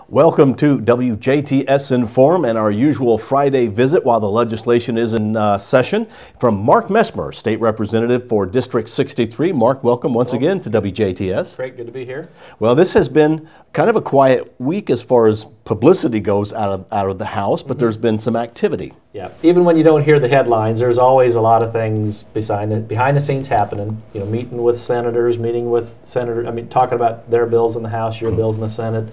Welcome to WJTS Inform and our usual Friday visit while the legislation is in session from Mark Messmer, State Representative for District 63. Mark, welcome once again to WJTS. Great, good to be here. Well, this has been kind of a quiet week as far as publicity goes out of the House, but there's been some activity. Yeah, even when you don't hear the headlines, there's always a lot of things behind the scenes happening. You know, meeting with senators, talking about their bills in the House, your bills in the Senate.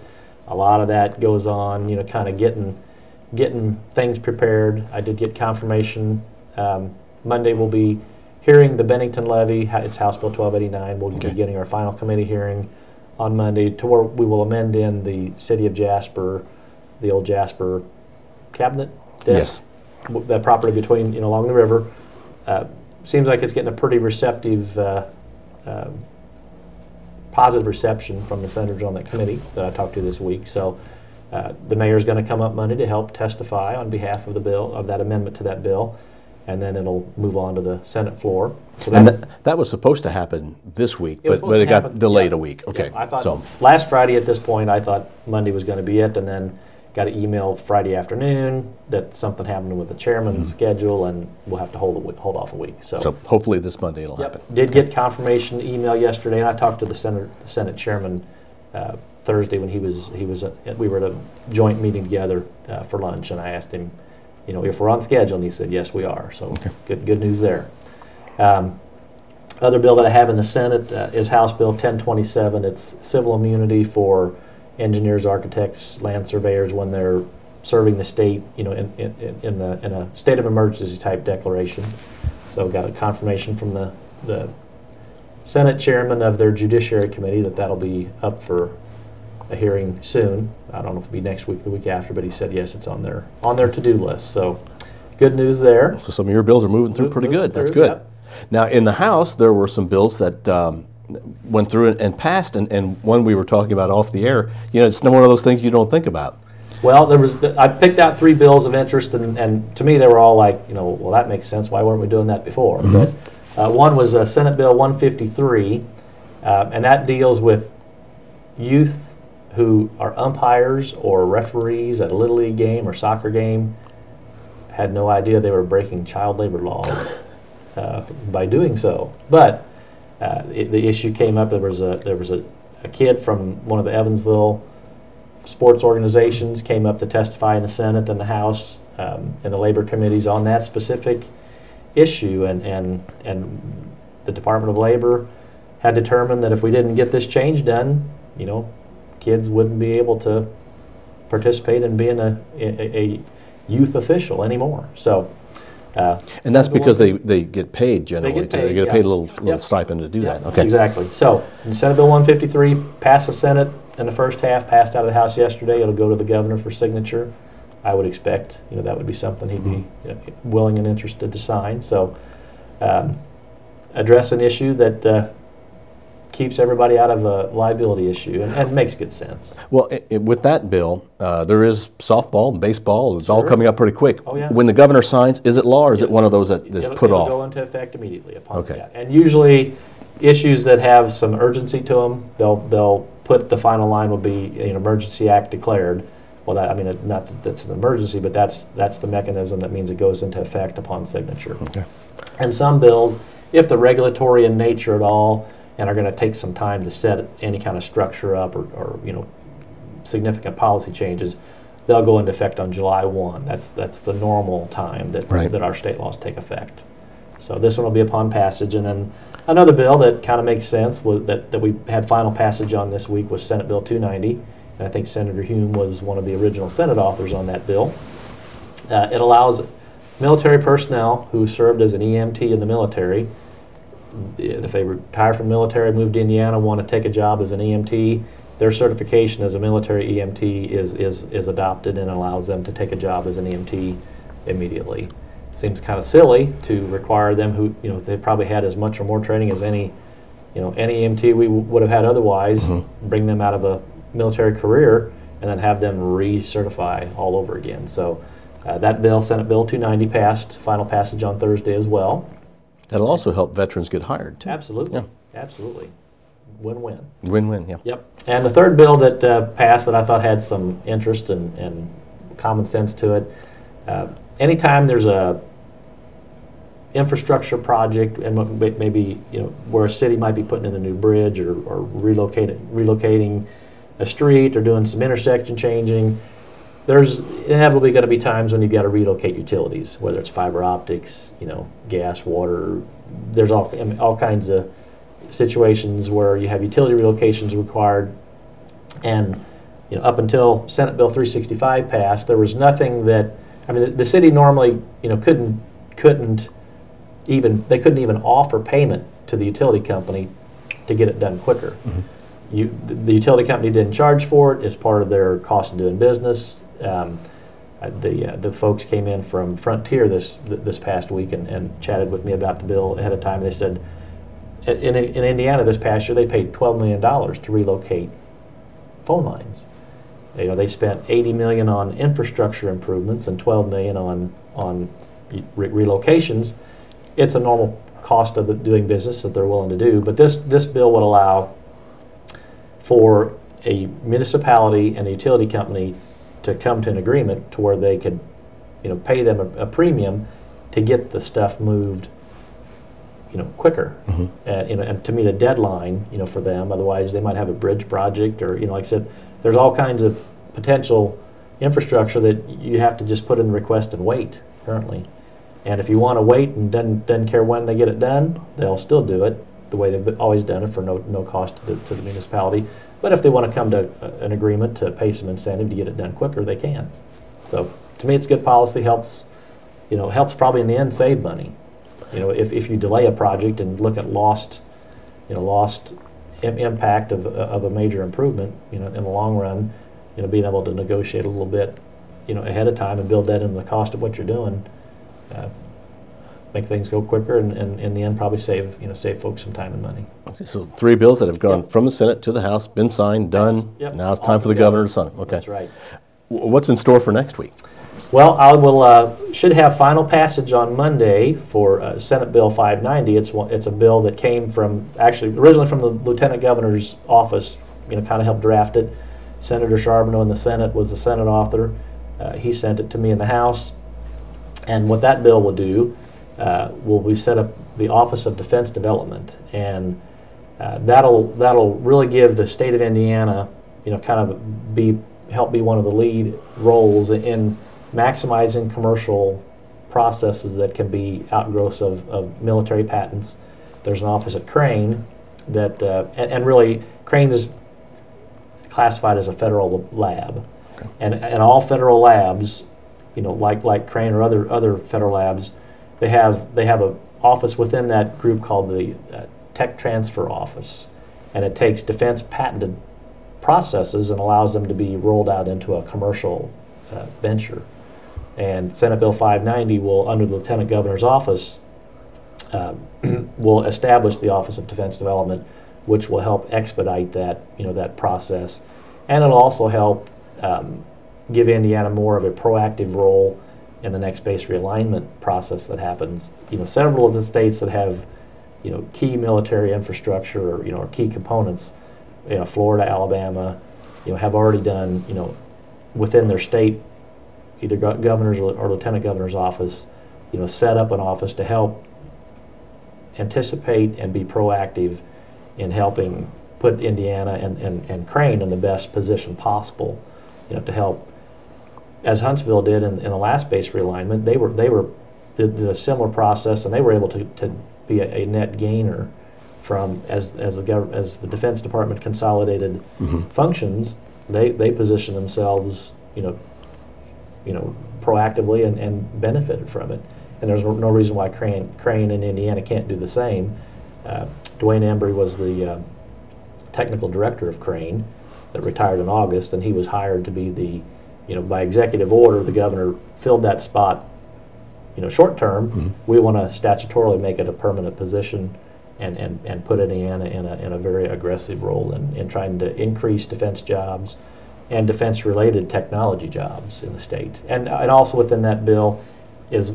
A lot of that goes on, you know, kind of getting things prepared. I did get confirmation. Monday we'll be hearing the Bennington levy. It's House Bill 1289. We'll be getting our final committee hearing on Monday to where we will amend in the City of Jasper, the old Jasper cabinet desk. Yes. That property between, along the river. Seems like it's getting a pretty receptive positive reception from the senators on that committee that I talked to this week. So the mayor's going to come up Monday to help testify on behalf of the bill, of that amendment to that bill, and then it'll move on to the Senate floor. So that was supposed to happen this week, but it got delayed a week. Okay. Yeah, I thought last Friday at this point, I thought Monday was going to be it, and then got an email Friday afternoon that something happened with the chairman's schedule, and we'll have to hold off a week. So hopefully this Monday it'll happen. Did get confirmation email yesterday, and I talked to the Senate chairman Thursday when we were at a joint meeting together for lunch, and I asked him, if we're on schedule, and he said yes, we are. So good news there. Other bill that I have in the Senate is House Bill 1027. It's civil immunity for engineers, architects, land surveyors when they're serving the state, in a state of emergency type declaration. So got a confirmation from the Senate chairman of their Judiciary Committee that'll be up for a hearing soon. I don't know if it'll be next week, the week after, but he said yes, it's on their to-do list. So good news there. So some of your bills are moving through pretty good. That's good. Yep. Now in the House, there were some bills that went through and passed, and one we were talking about off the air. It's one of those things you don't think about. Well, I picked out 3 bills of interest, and to me they were all like, well, that makes sense. Why weren't we doing that before? But one was Senate Bill 153, and that deals with youth who are umpires or referees at a Little League game or soccer game. Had no idea they were breaking child labor laws by doing so. But the issue came up. There was a kid from one of the Evansville sports organizations came up to testify in the Senate and the House and the labor committees on that specific issue, and the Department of Labor had determined that if we didn't get this change done, kids wouldn't be able to participate in being a youth official anymore. So. And that's because they get paid generally. They get paid a little stipend to do that. Okay. Exactly. So Senate Bill 153 passed the Senate in the first half, passed out of the House yesterday. It'll go to the governor for signature. I would expect that would be something he'd be willing and interested to sign. So address an issue that keeps everybody out of a liability issue and makes good sense. Well, with that bill, there is softball and baseball. It's all coming up pretty quick. Oh, yeah. When the governor signs, is it law or is it one of those that is put off? It'll go into effect immediately upon that. And usually issues that have some urgency to them, they'll put the final line will be emergency act declared. Well, not that that's an emergency, but that's the mechanism that means it goes into effect upon signature. Okay. And some bills, if they're regulatory in nature at all, and are going to take some time to set any kind of structure up or significant policy changes, they'll go into effect on July 1. That's the normal time that our state laws take effect. So this one will be upon passage. And then another bill that kind of makes sense that we had final passage on this week was Senate Bill 290. And I think Senator Hume was one of the original Senate authors on that bill. It allows military personnel who served as an EMT in the military, if they retire from the military, move to Indiana, want to take a job as an EMT, their certification as a military EMT is adopted and allows them to take a job as an EMT immediately. Seems kind of silly to require them who, they've probably had as much or more training as any EMT we would have had otherwise, bring them out of a military career and then have them recertify all over again. So that bill, Senate Bill 290, passed final passage on Thursday as well. That'll also help veterans get hired, too. Absolutely. Yeah. Absolutely. Win-win. Win-win, yeah. Yep. And the third bill that passed that I thought had some interest and common sense to it, anytime there's a infrastructure project, and maybe where a city might be putting in a new bridge or relocating a street or doing some intersection changing, there's inevitably going to be times when you've got to relocate utilities, whether it's fiber optics, gas, water. There's all kinds of situations where you have utility relocations required. And up until Senate Bill 365 passed, there was nothing that, the city normally couldn't even offer payment to the utility company to get it done quicker. Mm-hmm. The utility company didn't charge for it. It's part of their cost of doing business. The folks came in from Frontier this past week and chatted with me about the bill ahead of time. They said in Indiana this past year they paid $12 million to relocate phone lines. They spent $80 million on infrastructure improvements and $12 million on relocations. It's a normal cost of doing business that they're willing to do, but this bill would allow for a municipality and a utility company to come to an agreement to where they could, pay them a premium to get the stuff moved, quicker, mm-hmm. And to meet a deadline, for them. Otherwise, they might have a bridge project, or like I said, there's all kinds of potential infrastructure that you have to just put in the request and wait currently. And if you want to wait and doesn't care when they get it done, they'll still do it the way they've always done it for no cost to the municipality. But if they want to come to an agreement to pay some incentive to get it done quicker, they can. So to me, it's good policy. Helps probably in the end save money. If you delay a project and look at lost impact of a major improvement, in the long run, being able to negotiate a little bit, ahead of time and build that into the cost of what you're doing, make things go quicker, and in the end probably save folks some time and money. Okay, so 3 bills that have gone from the Senate to the House, been signed, done. Yep. Now it's time for the governor to sign them. Okay. That's right. What's in store for next week? Well, I will should have final passage on Monday for Senate Bill 590. It's a bill that came originally from the Lieutenant Governor's office. Kind of helped draft it. Senator Charbonneau in the Senate was the Senate author. He sent it to me in the House, and what that bill will do will be set up the Office of Defense Development, and that'll really give the state of Indiana, kind of help be one of the lead roles in maximizing commercial processes that can be outgrowths of military patents. There's an office at Crane that, and really Crane is classified as a federal lab, okay. and all federal labs, like Crane or other federal labs, they have a office within that group called the Tech Transfer Office, and it takes defense patented processes and allows them to be rolled out into a commercial venture. And Senate Bill 590 will, under the Lieutenant Governor's office, will establish the Office of Defense Development, which will help expedite that process, and it'll also help give Indiana more of a proactive role in the next base realignment process that happens. Several of the states that have key military infrastructure or key components, Florida, Alabama, have already done within their state, either governor's or lieutenant governor's office, set up an office to help anticipate and be proactive in helping put Indiana and Crane in the best position possible, to help, as Huntsville did in the last base realignment. They did a similar process, and they were able to be a net gainer from as the Defense Department consolidated mm-hmm. functions. They positioned themselves, proactively and benefited from it. And there's no reason why Crane in Indiana can't do the same. Dwayne Embry was the technical director of Crane that retired in August, and he was hired to be by executive order, the governor filled that spot, short term. Mm-hmm. We want to statutorily make it a permanent position and put Indiana in a very aggressive role in trying to increase defense jobs and defense-related technology jobs in the state. And also within that bill is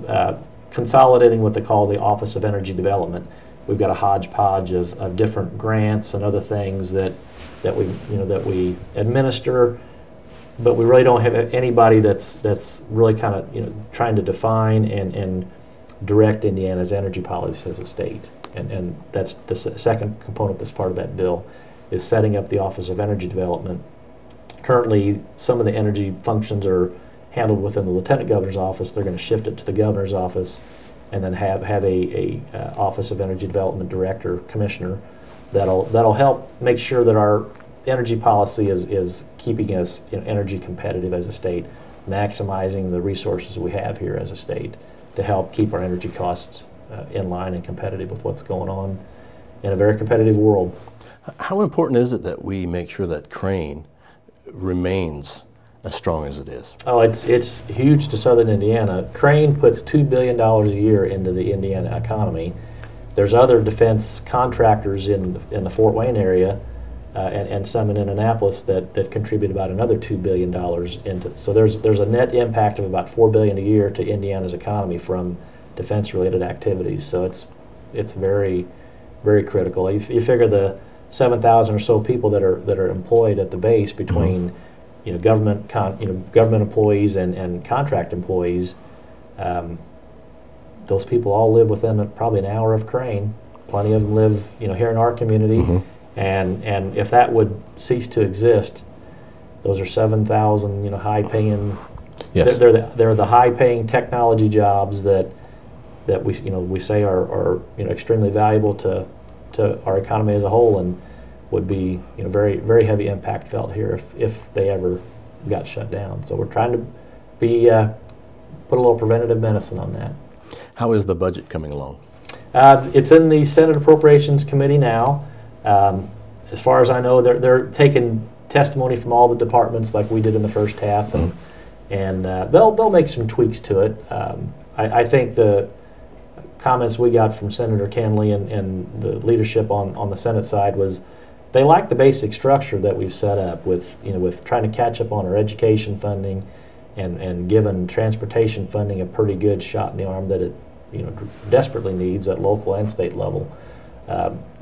consolidating what they call the Office of Energy Development. we've got a hodgepodge of different grants and other things that we administer, but we really don't have anybody that's really kind of trying to define and direct Indiana's energy policy as a state. And that's the second component that's part of that bill, is setting up the Office of Energy Development. Currently, some of the energy functions are handled within the Lieutenant Governor's office. They're going to shift it to the Governor's office, and then have a Office of Energy Development Director, Commissioner, that'll help make sure that our energy policy is keeping us energy competitive as a state, maximizing the resources we have here as a state to help keep our energy costs in line and competitive with what's going on in a very competitive world. How important is it that we make sure that Crane remains as strong as it is? Oh, it's huge to Southern Indiana. Crane puts $2 billion a year into the Indiana economy. There's other defense contractors in the Fort Wayne area and some in Indianapolis that contribute about another $2 billion into. So there's a net impact of about $4 billion a year to Indiana's economy from defense-related activities. So it's very, very critical. You figure the 7,000 or so people that are employed at the base between government employees and contract employees. Those people all live within probably an hour of Crane. Plenty of them live here in our community. And if that would cease to exist, those are 7,000 high-paying. Yes. They're the high-paying technology jobs that we say are extremely valuable to our economy as a whole, and would be very, very heavy impact felt here if they ever got shut down. So we're trying to put a little preventative medicine on that. How is the budget coming along? It's in the Senate Appropriations Committee now. As far as I know, they're taking testimony from all the departments like we did in the first half, and they'll make some tweaks to it. I think the comments we got from Senator Kenley and the leadership on the Senate side was they like the basic structure that we've set up with trying to catch up on our education funding and giving transportation funding a pretty good shot in the arm that it desperately needs at local and state level.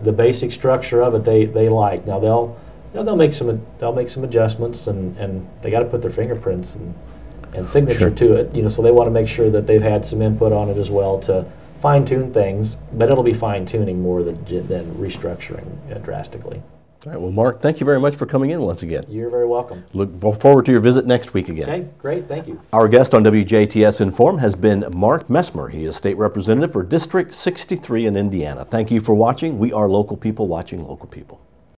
The basic structure of it they like. Now they'll make some adjustments, and they got to put their fingerprints and signature to it. So they want to make sure that they've had some input on it as well to fine-tune things, but it'll be fine-tuning more than restructuring drastically. All right, well, Mark, thank you very much for coming in once again. You're very welcome. Look forward to your visit next week again. Okay, great, thank you. Our guest on WJTS Inform has been Mark Messmer. He is State Representative for District 63 in Indiana. Thank you for watching. We are local people watching local people.